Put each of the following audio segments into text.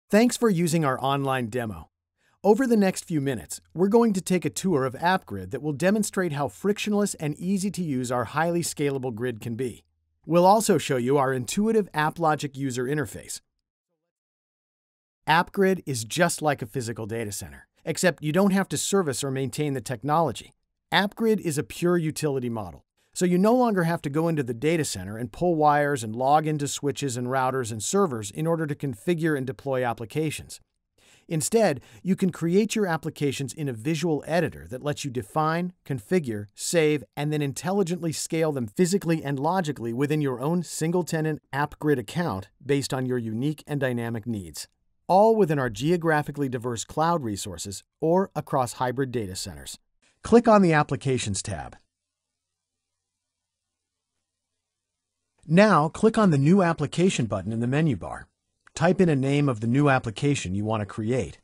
Thanks for using our online demo. Over the next few minutes, we're going to take a tour of AppGrid that will demonstrate how frictionless and easy to use our highly scalable grid can be. We'll also show you our intuitive AppLogic user interface. AppGrid is just like a physical data center, except you don't have to service or maintain the technology. AppGrid is a pure utility model, so you no longer have to go into the data center and pull wires and log into switches and routers and servers in order to configure and deploy applications. Instead, you can create your applications in a visual editor that lets you define, configure, save, and then intelligently scale them physically and logically within your own single-tenant AppGrid account based on your unique and dynamic needs, all within our geographically diverse cloud resources or across hybrid data centers. Click on the Applications tab. Now, click on the New Application button in the menu bar. Type in a name of the new application you want to create.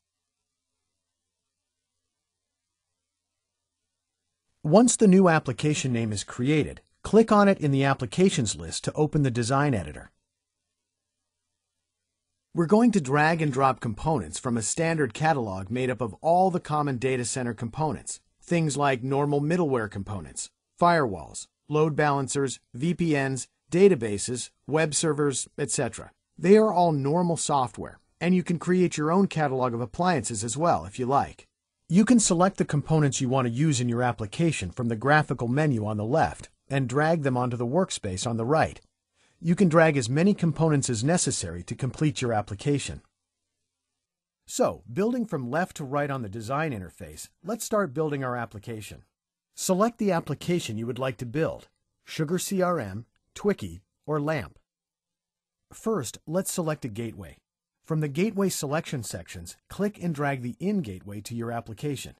Once the new application name is created, click on it in the Applications list to open the Design Editor. We're going to drag and drop components from a standard catalog made up of all the common data center components, things like normal middleware components, firewalls, load balancers, VPNs, databases, web servers, etc. They are all normal software, and you can create your own catalog of appliances as well if you like. You can select the components you want to use in your application from the graphical menu on the left and drag them onto the workspace on the right. You can drag as many components as necessary to complete your application. So, building from left to right on the design interface, let's start building our application. Select the application you would like to build: Sugar CRM, Twiki, or LAMP. First, let's select a gateway. From the Gateway Selection sections, click and drag the In gateway to your application.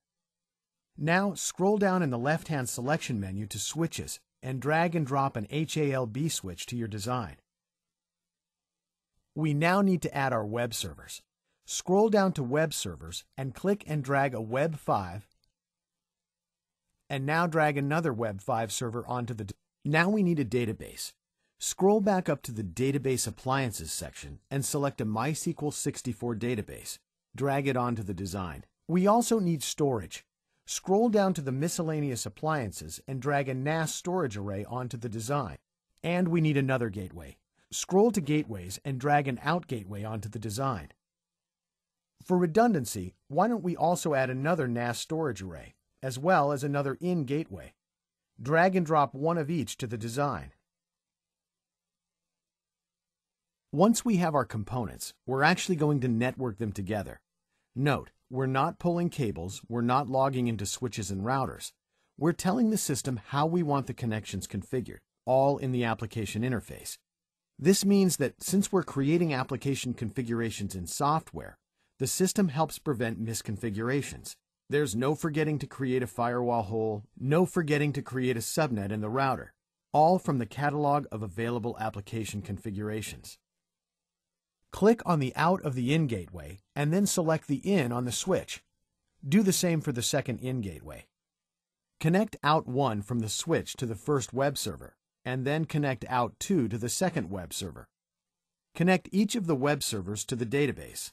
Now, scroll down in the left-hand selection menu to Switches and drag and drop an HALB switch to your design. We now need to add our web servers. Scroll down to Web Servers and click and drag a Web 5, and now drag another Web 5 server onto the. Now we need a database. Scroll back up to the Database Appliances section and select a MySQL 64 database. Drag it onto the design. We also need storage. Scroll down to the Miscellaneous Appliances and drag a NAS storage array onto the design. And we need another gateway. Scroll to Gateways and drag an Out gateway onto the design. For redundancy, why don't we also add another NAS storage array, as well as another In gateway. Drag and drop one of each to the design. Once we have our components, we're actually going to network them together. Note, we're not pulling cables, we're not logging into switches and routers. We're telling the system how we want the connections configured, all in the application interface. This means that since we're creating application configurations in software, the system helps prevent misconfigurations. There's no forgetting to create a firewall hole, no forgetting to create a subnet in the router, all from the catalog of available application configurations. Click on the Out of the In gateway and then select the In on the switch. Do the same for the second In gateway. Connect Out 1 from the switch to the first web server, and then connect Out 2 to the second web server. Connect each of the web servers to the database.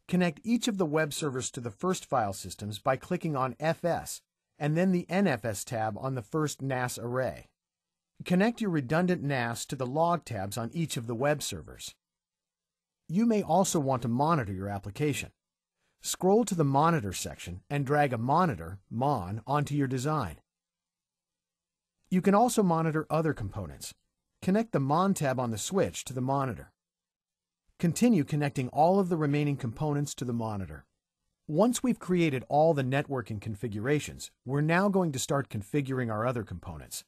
Connect each of the web servers to the first file systems by clicking on FS and then the NFS tab on the first NAS array. Connect your redundant NAS to the log tabs on each of the web servers. You may also want to monitor your application. Scroll to the Monitor section and drag a monitor, Mon, onto your design. You can also monitor other components. Connect the Mon tab on the switch to the monitor. Continue connecting all of the remaining components to the monitor. Once we've created all the networking configurations, we're now going to start configuring our other components.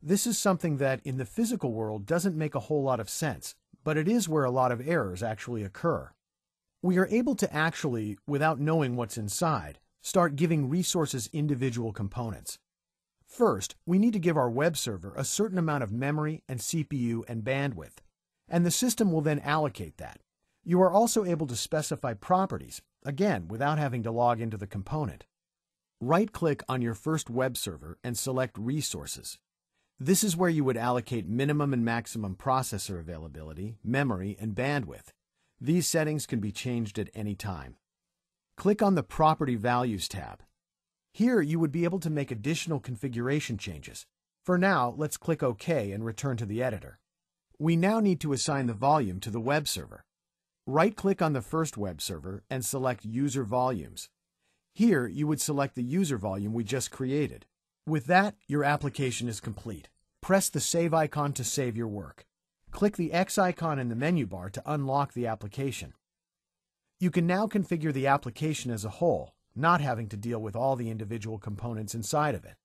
This is something that, in the physical world, doesn't make a whole lot of sense, but it is where a lot of errors actually occur. We are able to actually, without knowing what's inside, start giving resources individual components. First, we need to give our web server a certain amount of memory and CPU and bandwidth, and the system will then allocate that. You are also able to specify properties, again, without having to log into the component. Right-click on your first web server and select Resources. This is where you would allocate minimum and maximum processor availability, memory, and bandwidth. These settings can be changed at any time. Click on the Property Values tab. Here you would be able to make additional configuration changes. For now, let's click OK and return to the editor. We now need to assign the volume to the web server. Right-click on the first web server and select User Volumes. Here, you would select the user volume we just created. With that, your application is complete. Press the Save icon to save your work. Click the X icon in the menu bar to unlock the application. You can now configure the application as a whole, not having to deal with all the individual components inside of it.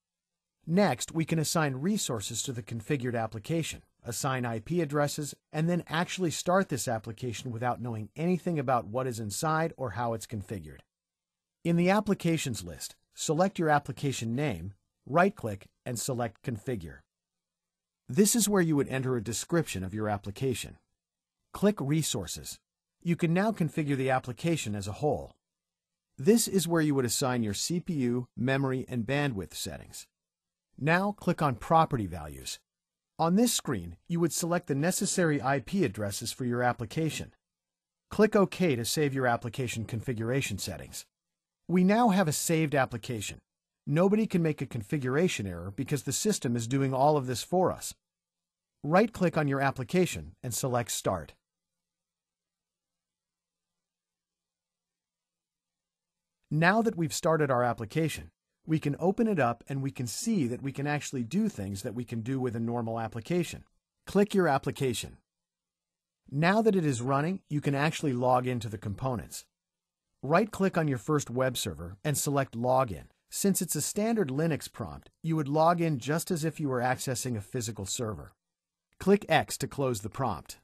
Next, we can assign resources to the configured application, assign IP addresses, and then actually start this application without knowing anything about what is inside or how it's configured. In the Applications list, select your application name, right-click, and select Configure. This is where you would enter a description of your application. Click Resources. You can now configure the application as a whole. This is where you would assign your CPU, memory, and bandwidth settings. Now click on Property Values. On this screen, you would select the necessary IP addresses for your application. Click OK to save your application configuration settings. We now have a saved application. Nobody can make a configuration error because the system is doing all of this for us. Right-click on your application and select Start. Now that we've started our application, we can open it up and we can see that we can actually do things that we can do with a normal application. Click your application. Now that it is running, you can actually log into the components. Right-click on your first web server and select Login. Since it's a standard Linux prompt, you would log in just as if you were accessing a physical server. Click X to close the prompt.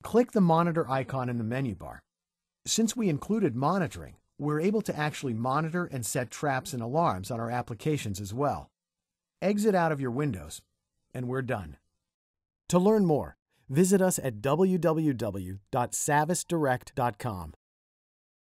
Click the monitor icon in the menu bar. Since we included monitoring, we're able to actually monitor and set traps and alarms on our applications as well. Exit out of your windows, and we're done. To learn more, visit us at www.savvisdirect.com.